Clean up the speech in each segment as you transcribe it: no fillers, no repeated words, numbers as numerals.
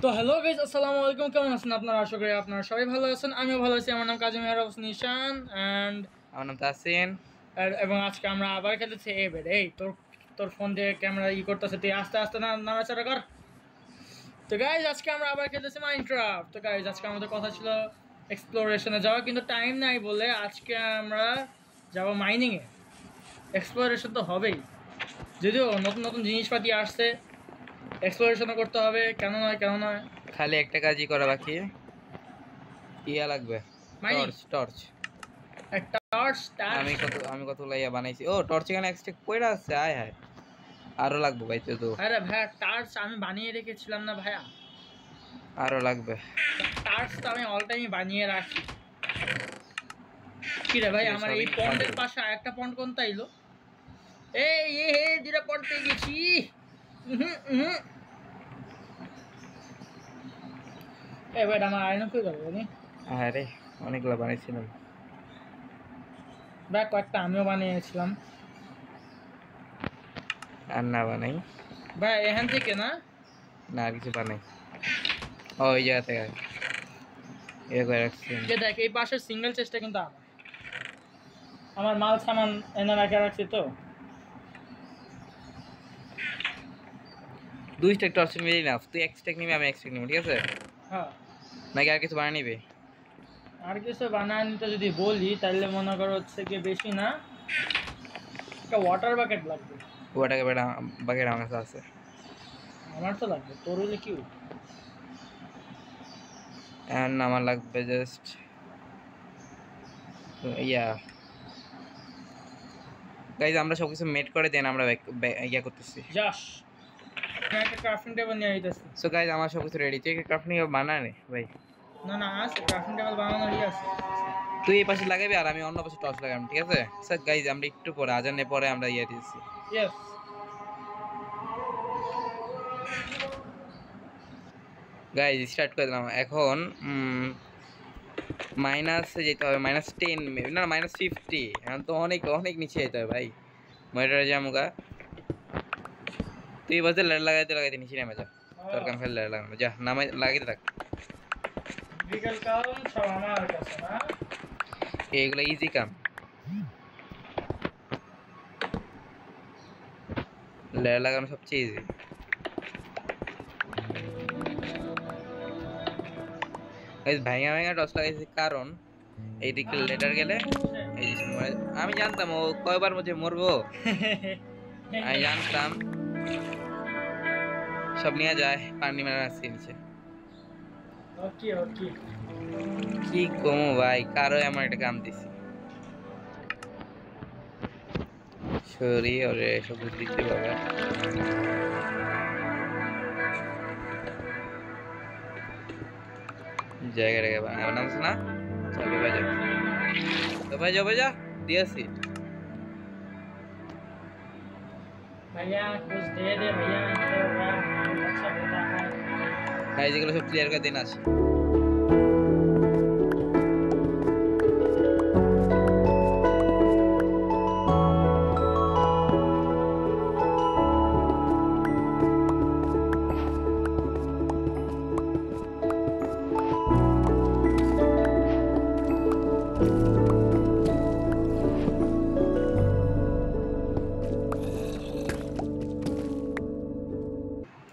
তো hello guys, আসসালামু আলাইকুম। কেমন আছেন আপনারা? আশা করি আপনারা সবাই ভালো আছেন। আমিও ভালো আছি। আমার নাম কাজী মেহর হোসেন ঈশান অ্যান্ড আমার নাম তাসিন। এবং আজকে আমরা আবার খেলেছি এবার। এই তোর তোর ফোন দিয়ে ক্যামেরা করতেছে, তুই আস্তে আস্তে নাড়াচাড়া কর। তো গাইজ, আজকে আমরা আবার খেলতেছি মাইনক্রাফট। তো গাইজ, আজকে আমাদের কথা ছিল এক্সপ্লোরেশনে যাওয়া, কিন্তু টাইম নাই বলে আজকে আমরা যাব মাইনিংয়ে। এক্সপ্লোরেশন তো হবেই, যদিও নতুন নতুন জিনিসপাতি আসছে, এক্সপ্লোরেশনও করতে হবে। কেন নয়, কেন নয়। খালি একটা কাজই করা বাকি। ইয়া লাগবে, টর্চ। টর্চ একটা টর্চ। আমি কতগুলো ইয়া বানাইছি। ও টর্চ এখানে এক্সট্রা কইরা আছে। আয় হায়, আরো লাগবে ভাই। তো আরে ভাইয়া, টার্চ আমি বানিয়ে রেখেছিলাম না ভাইয়া? আরো লাগবে। টার্চ তো আমি অল টাইমই বানিয়ে রাখি। কি রে ভাই, আমার এই পন্ডের পাশে আরেকটা পন্ড কোনটা এলো? এই দুটা পন্ড পেয়ে গেছি। এই ভাই, আমার আয়রন কই গেল জানি? আরে অনেকগুলো বানাইছিলাম ভাই, কয়েকটা আমিও বানিয়েছিলাম। আর না বানাই ভাই এখান থেকে না, না আর কিছু বানাই। ও ওই জায়গা থেকে ইয়ে করে রাখছি। দেখ এই পাশের সিঙ্গেল চেস্টটা কিন্তু আমার মাল সামান এনে রাখছি। তো দুই স্ট্যাক টর্চ মিলে না, তুই এক স্ট্যাক নিবি, আমি এক স্ট্যাক নিবি, ঠিক আছে? হ্যাঁ, নাকি আর কিছু বানিয়ে নিবি? আর কিছু বানায় নিতে যদি বলি তাহলে মনে করো হচ্ছে কি, বেশি না, একটা ওয়াটার বাকেট লাগবে। ওটাকে বাকেট আমার কাছে আছে। আমার তো লাগবে, তোর হইলে কি? এন্ড আমার লাগবে জাস্ট ইয়া। গাইজ, আমরা সবকিছু মেড করে দেন, আমরা ইয়া করতেছি। যাস, আমি একটা ক্রাফটিং টেবিল নিয়ে আইতেছি। সো গাইজ, আমার সবকিছু রেডি। তুই একটা ক্রাফটিং বানানে ভাই? না আছে, ক্রাফটিং টেবিল বানানোরই আছে। তুই এই পাশে লাগাবি আর আমি অন্য পাশে টর্চ লাগাবো, ঠিক আছে? স্যার গাইজ, আমরা একটু পরে আজানের পরে আমরা ইয়ে দিয়েছি। ইয়েস। গাইজ স্টার্ট করে দিলাম এখন। মাইনাসে যেতে হবে, -10, না -50। এখন তো অনেক অনেক নিচে যেতে হবে ভাই। মনিটরে যাবো গা। তুই বলতে লাগাইতে নিচে নেমে যা। তোর কাম ফেলে লাগানো যা, নামাই লাগাইতে থাক। বিকেল কাল সব আমার কাছে না। এইগুলো ইজি কাম। লেয়ার লাগানো সবচেয়ে ইজি। ভাইয়া ভাইয়া টস লাগাইছি, কারণ এইদিকে লেটার গেলে এই আমি জানতাম ও কয়বার মধ্যে মরবো। আমি জানতাম সব নিয়ে যায়, পানি মেরে রাখছি নিচে। ওকে ওকে, কি কমো ভাই, কারো এমন একটা কাম দিছি। সরি ওরে সব দিতে বাবা। জায়গা রেখে আমার নাম না। চলো ভাই যাও, তো ভাই যাও, ভাই যা দিয়েছি। भैया कुछ दे दे भैया, तो अच्छा होता है। ভাই যেগুলো সব ক্লিয়ার করে দিন আছে।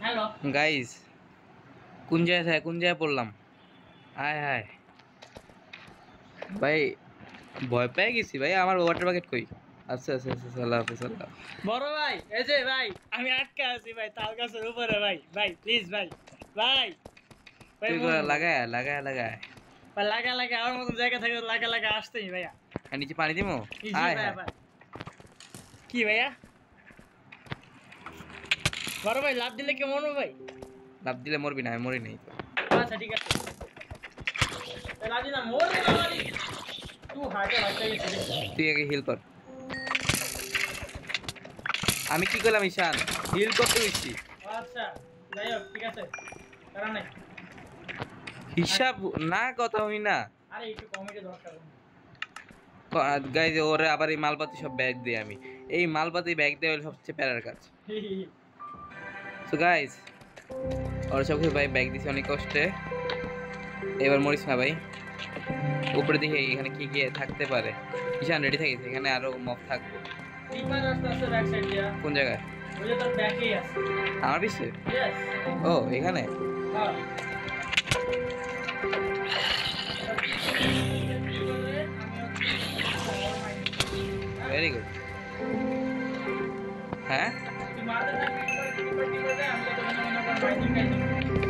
हेलो গাইস, কোন জায়গায় পড়লাম? হায় হায় ভাই, ভয় পেয়ে গেছি ভাই। আমার ওয়াটার বাকেট কই? আচ্ছা আচ্ছা আচ্ছা, আল্লাহ হাফেজ। আল্লাহ বড় ভাই, এই যে ভাই, আমি আটকে আছি ভাই তাল গাছের উপরে। ভাই ভাই প্লিজ ভাই, ভাই ভাই তুই লাগায় লাগায় লাগায় লাগা লাগা আমার মতন জায়গা থাকে, লাগা লাগা আসতেই ভাইয়া। আর নিচে পানি দিমো। ইজি ভাইয়া ভাই। কি ভাইয়া? বড় ভাই লাভ দিলে কি মরবো ভাই? লাভ দিলে মরবি না, আমি মরি নাই তো। আচ্ছা ঠিক আছে, লাভ দিলাম, মরবো না ভাই। তুই হাইটা লাগতে গেছিস। তুই আগে হিল কর। আমি কি করলাম ঈশান? হিল করতে গেছি। আচ্ছা যাই হোক, ঠিক আছে, কারণ নাই। হিসাব না, কথা হই না। আরে একটু কমেডি দরকার। গাইজ, ওরে আবার এই মালপাতি সব ব্যাগ দিই আমি। এই মালপাতি ব্যাগ দেওয়া হলো সবচেয়ে প্যারার কাজ। সো গাইজ, ওর সবকে ভাই ব্যাগ দিছি অনেক কষ্টে। এবার মরিস না ভাই। উপরে দিকে এখানে কি কি থাকতে পারে। ঈশান রেডি থাকিস, এখানে আরো মব থাকবে। রিপার রাস্তা আছে ব্যাক সাইড দিয়া। কোন জায়গায়? ওই যে তোর ব্যাকেই আছে। আমার পিছে? ইয়েস। ও এখানে। হ্যাঁ। Very good. হ্যাঁ তুই মারতে থাকবি রিপার দে, আমি তো মনে কর মাইনিং টাইম।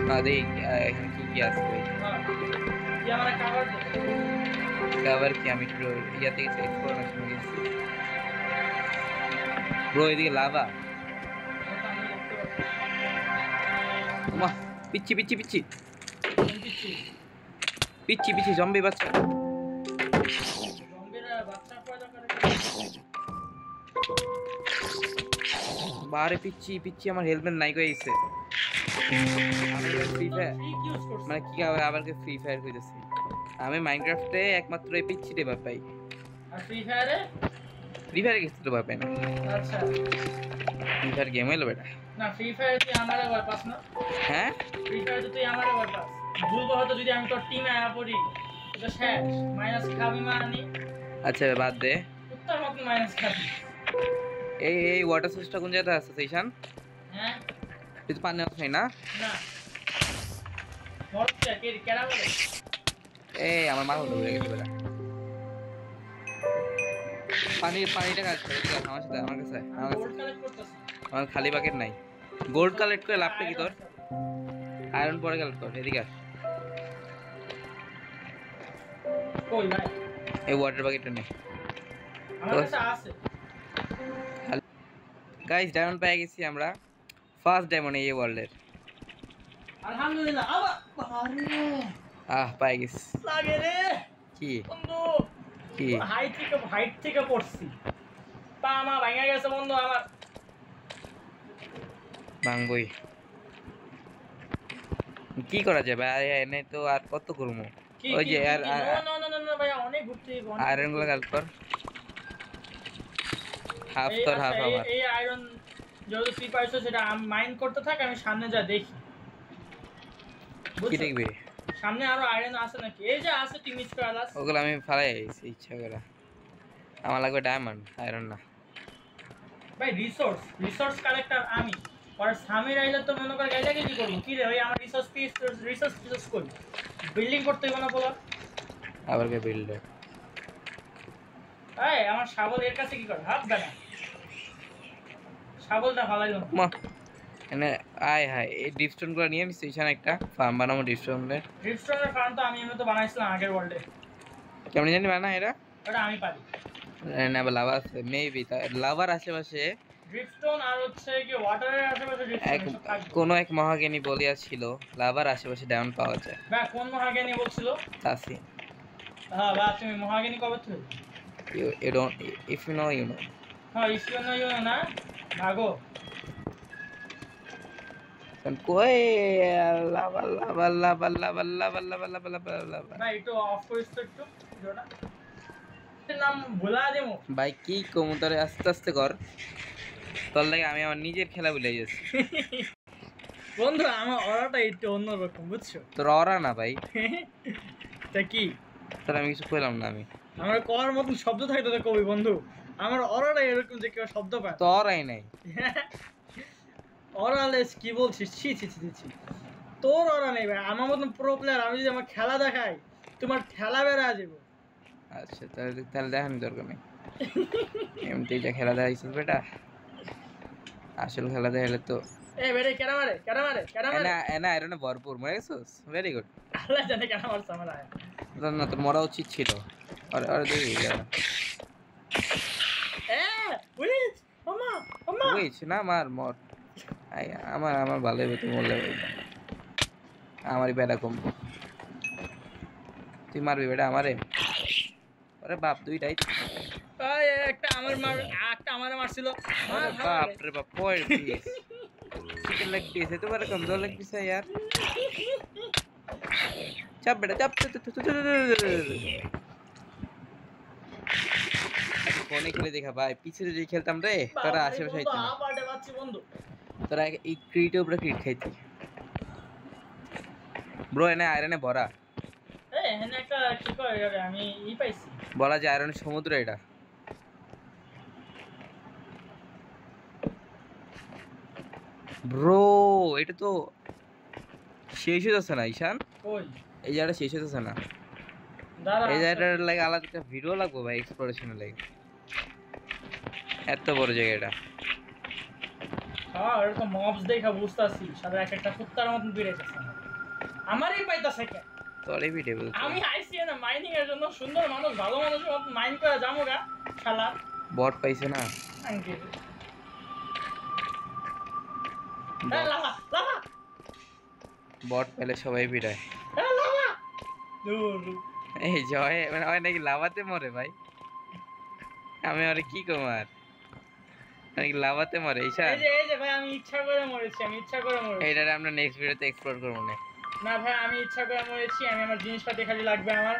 না দেখ এখানে কি কি আছে ভাই। হ্যাঁ। তুই আমারে কভার দে। কভার কি? আমি একটু ইয়া থেকে এক্সপ্লোরেশন গেছি। ব্রো এদিকে লাভা। ওমা পিচ্ছি পিচ্ছি পিচ্ছি পিচ্ছি পিচ্ছি জম্বি বাচ্চা। জম্বিরা বাচ্চা পয়দা করে। বারে পিচ্ছি পিচ্ছি আমার হেলমেট নাই কই আইছে। আমি ফ্রি ফায়ার ট্রিক ইউজ করছিস। মানে কি আবার ফ্রি ফায়ার কইতেছি। আমি মাইনক্রাফটে একমাত্র এই পিচ্ছিতে ভয় পাই। আর ফ্রি ফায়ারে? ফ্রি ফায়ারে কিছু তো ভয় পাই না। আচ্ছা। ফ্রি ফায়ার গেম হলো বেটা। না ফ্রি ফায়ারে তুই আমারে ভয় পাস না? হ্যাঁ ফ্রি ফায়ারে তুই আমারে ভয় পাস। ভুলবো হয়তো যদি আমি তোর টিমে আয়া পড়ি তো শেষ। মাইনাস খাবি মানি। আচ্ছা বাদ দে। কুত্তার মতো মাইনাস খাবি। এই ওয়াটার সোর্সটা কোন জায়গায় আছে ঈশান? হ্যাঁ? তুই তো পানি আছে না? না। মরতে কে কেডা বলে? এই আমার মাথা ধরে গেছে বেটা। পানিটা কাজ করে দিলাম আমার সাথে আমার কাছে আমার গোল্ড কাছে কালেক্ট করতেছি। আমার খালি বাকেট নাই। গোল্ড কালেক্ট করে লাভটা কি তোর? আয়রন পরে কালেক্ট কর এদিকে আস। কই ভাই? এই ওয়াটার বাকেটটা নে। আমার কাছে আছে। গাইস ডায়মন্ড পেয়ে গেছি আমরা। ফার্স্ট ডায়মন্ড এই ওয়ার্ল্ডের। আলহামদুলিল্লাহ। আরে পাই গেছি। লাগে রে। কি বন্ধু কি হাইট থেকে পড়ছি। পা মা ভাঙা গেছে বন্ধু আমার। ভাঙবই। কি করা যাবে আর এনে তো আর কত করবো। ওই যে আর না ভাই অনেক ঘুরতে হবে। আয়রন গুলো কালেক্ট কর। হাফ তোর হাফ আমার। এই আয়রন যেহেতু তুই পাইছো সেটা আমি মাইন্ড করতে থাক, আমি সামনে যা দেখি। কি দেখবি? সামনে আরো আয়রন আছে নাকি? এই যে আছে টিম স্কোয়ার আছে। ওগুলো আমি ফালাই আইছি ইচ্ছা করে। আমার লাগবে ডায়মন্ড আয়রন না। ভাই রিসোর্স কালেক্টর আমি। আর সামির আইলে তো মনে কর গাইলাকে কি করব? কি রে ভাই আমার রিসোর্স কই? বিল্ডিং করতে হইব না বলো? আবার কে বিল্ডার? এই আমার শাবল এর কাছে কি করে? হাত দাও না। শাবলটা ফালাইলো। মা এনে আয় হায় এই ডিপস্টোন গুলো নিয়ে নিছি এখানে একটা ফার্ম বানাবো ডিপস্টোনের। ডিপস্টোনের ফার্ম তো আমি এমনি তো বানাইছিলাম আগের ওয়ার্ল্ডে। কেমন জানি বানা এরা? ওটা আমি পারি। না আবার লাভা আছে মেবি লাভার আশেপাশে ড্রিপস্টোন আর হচ্ছে কি ওয়াটারের আশেপাশে এক ড্রিপস্টোন থাকবে। কোনো এক মহাজ্ঞানী বলিয়া ছিল লাভার আশেপাশে ডায়মন্ড পাওয়া যায়। ভাই কোন মহাজ্ঞানী বলছিল? তাসি। হ্যাঁ বা তুমি মহাজ্ঞানী কবে থেকে? You don't if you know you know. হ্যাঁ ইসিও না ভাগো। কই lava lava lava lava lava lava lava lava lava ভাই একটু অফ করিস তো একটু ভিডিওটা। এর নাম ভুলা দেমু। ভাই কি কমুতারে আস্তে আস্তে কর। তোর লাগে আমি আমার নিজের খেলা ভুলে যাচ্ছি। বন্ধু আমার অরাটা একটু অন্যরকম বুঝছো? তোর অরা না ভাই। তা কি? তোর আমি কিছু কইলাম না আমি। আমার কর মতন শব্দ থাকতো তো কবি বন্ধু। আমার অরাটা এরকম যে কেউ শব্দ পায়। তো অরাই নাই। অরালেস কি বলছিস? ছি ছি ছি ছি। তোর অরা নেই ভাই। আমার মতন প্রো প্লেয়ার আমি যদি আমার খেলা দেখাই তোমার ঠেলা বেড়া যাবো। আচ্ছা তাহলে দেখানি দরকার নেই। এমনি যা খেলা দেখাইছিস বেটা, আসল খেলা দেখাইলে তো এ বেরে কেডা মারে না না আয়রনে ভরপুর মরে গেছিস। Very good. আল্লাহ জানে কেডা মারছে আমার আয়া। না তোর মরা উচিত ছিল। আরে দেখি এ উইচ ওমা উইচ না মার মর। আমার ভালোই হতো মরলে। আমারই বেড়া কম। তুই মারবি বেটা আমারে? আরে বাপ দুইটাই। একটা আমারে মারছিল। बाप रे बाप point piece chicken leg piece है तुम्हारा कमजोर लेग पीस है यार। चप बेटा चप फोने खेले देखा भाई पीछे जो खेलता हम रे তোরা আশেপাশে আইতি বাড়ে বাচ্চি বন্ধু। তোরা এই ক্রিটের উপরে ক্রিট খাইতি। ব্রো এনে আয়রনে ভরা, এখানে একটা কি করে রে, আমি পাইছি। বলা যায় আয়রনের সমুদ্র এটা। ব্রো এটা তো শেষ হইতেছে না ঈশান, কই এই জায়গাটা শেষ হইতেছে না। দাঁড়া, এই জায়গাটার লাগে আলাদা একটা ভিডিও লাগবে ভাই, এক্সপ্লোরেশনের লাগে। এত বড় জায়গা এটা। হ্যাঁ এটা তো মবস দেখা বুঝতাছি, সাথে একটা কুত্তার মতন বেড়েছে আমারই পাইতাছে কে। তোরে ভিডিও বলতে আমি আইছি না মাইনিং এর জন্য, সুন্দর মানুষ ভালো মানুষের মতন মাইন করে যাবো গা শালা। বট পাইছে না, আঙ্কে লালা লালা বট পেলে সবাই ভিড়ায়। লালা দূর। এই জয় মানে হয় নাকি লাভাতে মরে ভাই, আমি আরে কি কমার নাকি লাভাতে মরে ঈশান। এই যে ভাই আমি ইচ্ছা করে মরেছি, আমি ইচ্ছা করে মরেছি। এইটারে আমরা নেক্সট ভিডিওতে এক্সপ্লোর করব না। না ভাই আমি ইচ্ছা করে মরেছি, আমি আমার জিনিসপাতি খালি লাগবে, আমার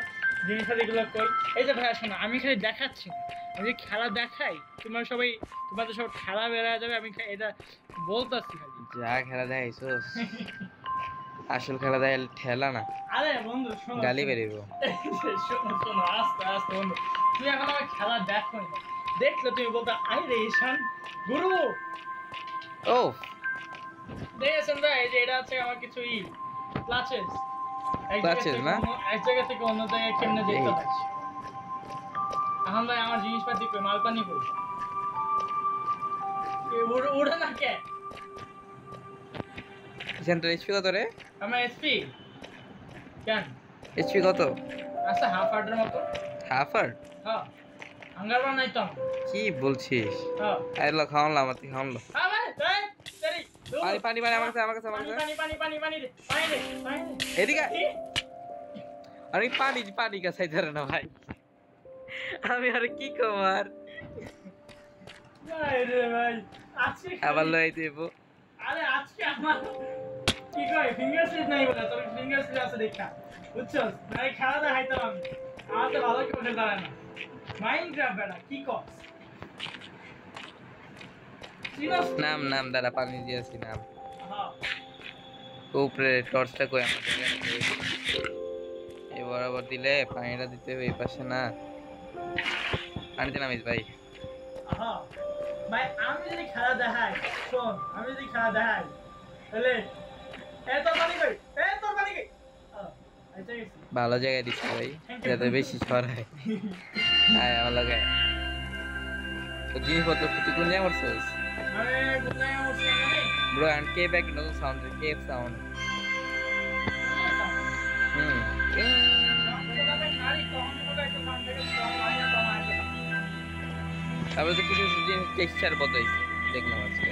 জিনিসপাতিগুলো কই। এই যে ভাই শোনো, আমি খালি দেখাচ্ছি না, আমি যে খেলা দেখাই তোমার সবাই, তোমাদের সব খেলা বেড়া যাবে, আমি এটা বলতাছি খালি। যা খেলা দেখাইছোস, আসল খেলা দেখাইলে ঠেলা না, আরে বন্ধু শোনো, গালি বেরিব। শোনো শোনো আস্তে আস্তে বন্ধু, তুমি এখন আমার খেলা দেখো না, দেখলে তুমি বলতে আই রে ঈশান গুরু। ও দেখেছেন ভাই, এই যে এটা হচ্ছে আমার কিছু ক্লাচেস, Clutches না? এক জায়গা থেকে অন্য জায়গায় কেমনে যেতে এই। হয়। এখন ভাই আমার জিনিসপাতি কই, মালপানি কই, উড়ে না কে। ঈশান তোর এইচপি কত রে? আমার এসপি কেন এইচপি কত? আচ্ছা হাফ হার্টের মতো। হাফ আর হ্যাঁ হাঙ্গার বানাই তো আমার। কি বলছিস? হ্যাঁ আইলো খাওয়ালাম, আমাকে খাওয়ালো। পানি পানি পানি আমার কাছে, আমার কাছে, আমার কাছে। পানি পানি পানি পানি রে পানি রে পানি রে। এদিকে আরে পানি পানি কাছে ধরে না ভাই, আমি আর কি কমার। ভাই রে ভাই আজকে আবার লই দেব। আরে আজকে আমার কি কয় ফিঙ্গার স্লিপ নাই বলে, তোর ফিঙ্গার স্লিপ আছে দেখা বুঝছস, ভাই খেলা দেখাইতাম আমি, আমার তো ভালো কেউ খেলতে পারে না মাইনক্রাফট বেটা কি কস সিরিয়াস নাম নাম দাঁড়া, পানি দিয়েছি নাম। হ্যাঁ উপরে টর্চটা কই আমার দিকে, এই বরাবর দিলে পানিটা দিতে হবে, এই পাশে না। পানিতে নামিস ভাই। হ্যাঁ ভাই আমি যদি খেলা দেখাই, শোন আমি যদি খেলা দেখাই তাহলে তোর পানি কই, তোর পানি কই। আচ্ছা গেছি ভালো জায়গায় দিচ্ছি ভাই, যাতে বেশি ছড়ায়। আয় আমার লাগে তো জিনিসপত্র তুই কোন জায়গায় করছিস আরে কোথায় বসে আমি ব্রো? এন্ড কে back no sound, cave sound. তারপরে তো কিছু জিনিস টেক্সচার বদলাইছে দেখলাম আজকে।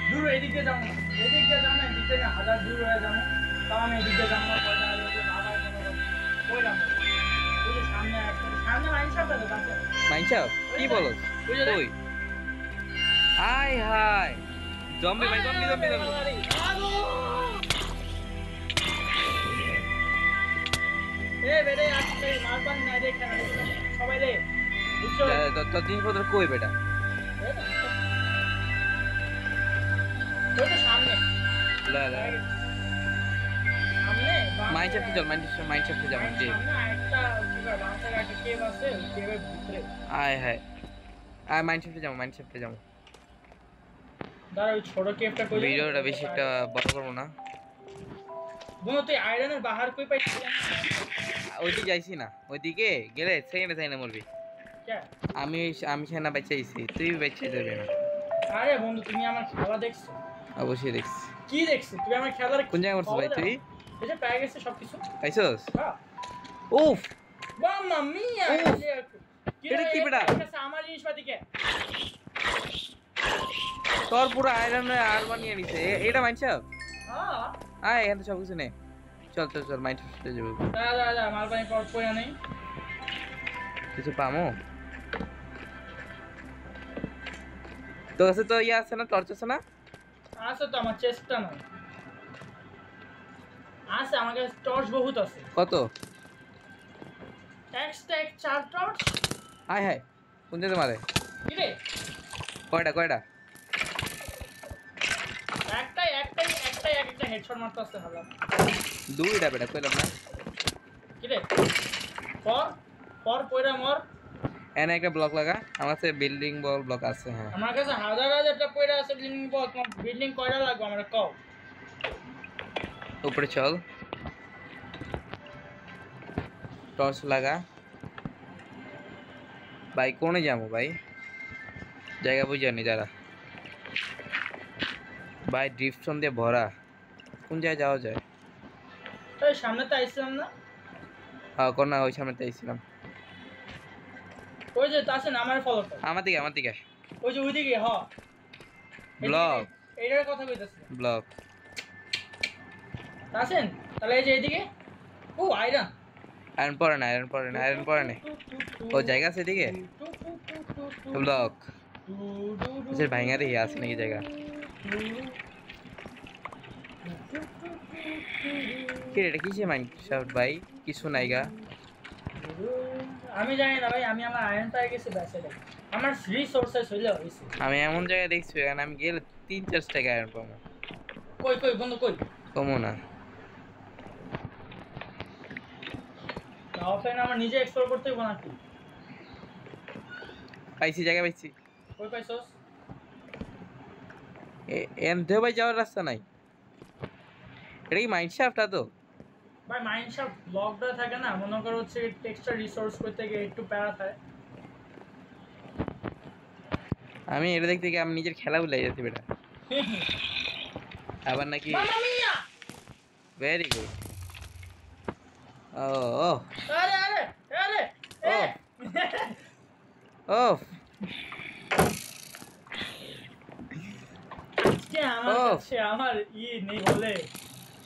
দূর এদিকে যাবো না, এদিকে যাবো না, এদিকে না হাজার দূর হয়ে যাবো, তাও আমি এদিকে যাবো না, কয়টা কই যাবো ওই যে সামনে সামনে লাইন সাপ আছে কাছে। মাইনছা কি বলো ওই হাই হাই জম্বি ভাই, জম্বি জম্বি জম্বি। এ বেরে আজকে মালপান না রে, সবাই রে বুঝছো তোর জিনিসপত্র কই বেটা? ওই তো সামনে লা লা সামনে মাইনছাপতে চল, মাইনছাপতে যাব জি। সামনে একটা কি কয় বাংলাদেশে একটা কেভ আছে, ওই কেভের ভিতরে। আয় হায় আয় মাইনছাপতে যাব, মাইনছাপতে যাব। দাঁড়া ওই ছোট কেভটা কই, ভিডিওটা বেশি একটা বড় করব না। বন্ধু তুই আয়রনের বাহার কই পাইছিস? ওইদিকে যাইছি না, ওইদিকে গেলে সেকেন্ডে তাই না মরবি। কে আমি আমি সেনা বাঁচাইছি, তুই বাঁচাই যাবি না। আরে বন্ধু তুমি আমার খেলা দেখছো? অবশ্যই দেখছি। কি দেখছিস তুই আমার খেলার? কোন জায়গায় করছিস ভাই তুই? এই যে পেয়ে গেছে সবকিছু। পাইছস? হ্যাঁ উফ মাম্মা মিয়া উফ, এটা কি বেটা? আমার জিনিসপাতি কে? তোর পুরো আয়রন আর বানিয়ে নিছে এটা মাইনছাপ। হ্যাঁ আয় এখানে সব কিছু নে, চল চল চল মাইনছাপতে যাব। দাঁড়া মালপানি পড়া নেই কিছু পামো? তোর কাছে তো ইয়ে আছে না, টর্চ আছে না? আছে তো, আমার চেষ্টা নয় আছে, আমার কাছে টর্চ বহুত আছে। কত? Tax 4 torch. আয় হায় কোন দিকে মারে? কি রে? কয়টা কয়টা? একটা হেড হেডশট মারতে আসতে হবে দুইটা বেটা কইলাম না কি রে পর পর পয়রা মর এনে একটা ব্লক লাগা আমার কাছে বিল্ডিং বল ব্লক আছে হ্যাঁ আমার কাছে হাজার হাজারটা পয়রা আছে বিল্ডিং বল তোমার বিল্ডিং কয়টা লাগবে আমরা কও উপরে চল টর্চ লাগা ভাই কোনে যাবো ভাই জায়গা বুঝানি যারা ভাই ড্রিফটন দিয়ে ভরা কোন জায়গায় যাওয়া যায় এই সামনে তো আইছিলাম না হ্যাঁ কোন না ওই সামনেতে আইছিলাম ওই যে আসেন আমার ফলো কর আমার দিকে ওই যে ওইদিকে হ ব্লক এইটার কথা কইতাছি ব্লক আসেন তাহলে এই যে এইদিকে ও আয়রন আয়রন পরে না ও জায়গা আছে এদিকে ব্লক ভাইঙা দেখি আছে নাকি জায়গা কি রে এটা কিসে মাইনক্রাফট ভাই কিছু নাইগা আমি জানি না ভাই আমি আমার আয়রন পাই গেছি ব্যাস এটা আমার রিসোর্সেস হইলো হইছে আমি এমন জায়গায় দেখছি এখানে আমি গেলে 3-4 টাকা আয়রন পাবো কই বন্ধু কই কমো না অফলাইন আমার নিজে এক্সপ্লোর করতে হইব নাকি জায়গা পাইছি কই পাইছস এমতে ভাই যাওয়ার রাস্তা নাই এটা কি মাইনক্রাফট তো ভাই মাইনশাফট ব্লকটা থাকে না মনে করো হচ্ছে টেক্সচার রিসোর্স করতে গিয়ে একটু প্যারা থাকে আমি এটা দেখতে গিয়ে আমি নিজের খেলা ভুলে যাচ্ছি বেটা আবার নাকি মামা মিয়া ভেরি গুড ও আরে আরে আরে ও ও আজকে আমার কাছে আমার নেই বলে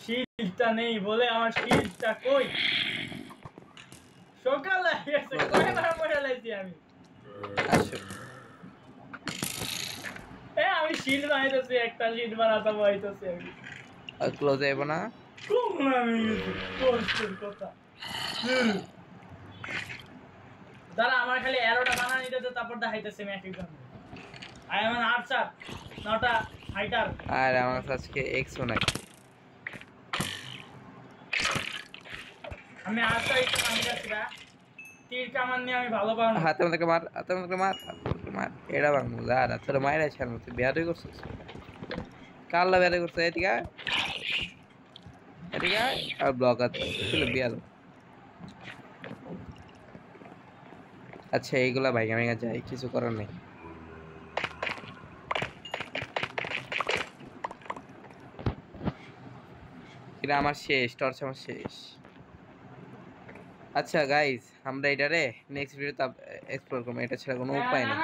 শিল্ডটা নেই বলে আমার শিল্ডটা কই সকাল হয়ে গেছে কয়বার মরে লাইছি আমি আসো আমি শিল্ড বানাইতেছি একটা শিল্ড বানাতে বইতেছি আমি আর ক্লোজ যাইব না কোন আমি কোন কথা দাঁড়া আমার খালি অ্যারোটা বানানো নিতে তারপর দেখাইতেছি আমি এক একজন I am an archer not a fighter আর আমার কাছে আজকে এক্সও নাই আমি আর্চার একটু নামি যাচ্ছি না তীর কামান নিয়ে আমি ভালো পারবো হাতে মধ্যে মার এটা বাংলো আর তোর মায়ের আছে মতো বিয়ারই করছিস কাল্লা বিয়ারে করছে এদিকে আর ব্লক আছে বিয়ার আচ্ছা এইগুলা ভাইগা ভাইগা যায় কিছু করার নেই এটা আমার শেষ টর্চ আমার শেষ আচ্ছা গাইস আমরা এটারে নেক্সট ভিডিওতে এক্সপ্লোর করব এটা ছাড়া কোনো উপায় নেই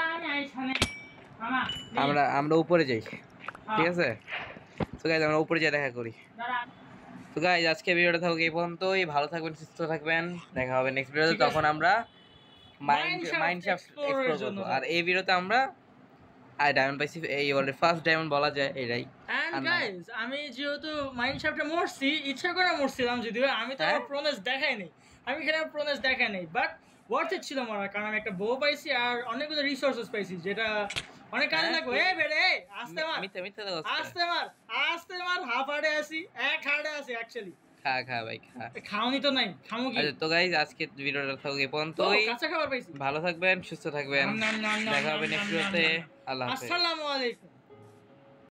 আমরা উপরে যাই ঠিক আছে তো গাইস আমরা উপরে যাই দেখা করি তো গাইস আজকে ভিডিওটা থাকুক এই পর্যন্তই ভালো থাকবেন সুস্থ থাকবেন দেখা হবে নেক্সট ভিডিওতে তখন আমরা মাইনক্রাফট এক্সপ্লোর করব আর এই ভিডিওতে আমরা ডায়মন্ড পাইছি এই ওয়ার্ল্ডের ফার্স্ট ডায়মন্ড বলা যায় এটাই এন্ড গাইস আমি যেহেতু মাইনক্রাফটে মরছি ইচ্ছা করে মরছিলাম যদিও আমি তো আমার প্রোনেস দেখাই নাই আমি এখানে প্রোনেস দেখাই নাই বাট ওয়ার্থ ইট ছিল মরা কারণ আমি একটা বউ পাইছি আর অনেকগুলো রিসোর্সেস পাইছি যেটা অনেক কাজে লাগবে এই বেড়ে আস্তে মার আস্তে মার হাফ হার্ডে আছি এক হার্ডে আছি অ্যাকচুয়ালি খা ভাই খা খাওনি তো নাই খামু কি আচ্ছা তো গাইস আজকে ভিডিওটা থাকুক এই পর্যন্তই কাঁচা খাবার পাইছি ভালো থাকবেন সুস্থ থাকবেন দেখা হবে নেক্সট ভিডিওতে আল্লাহ হাফেজ আসসালামু আলাইকুম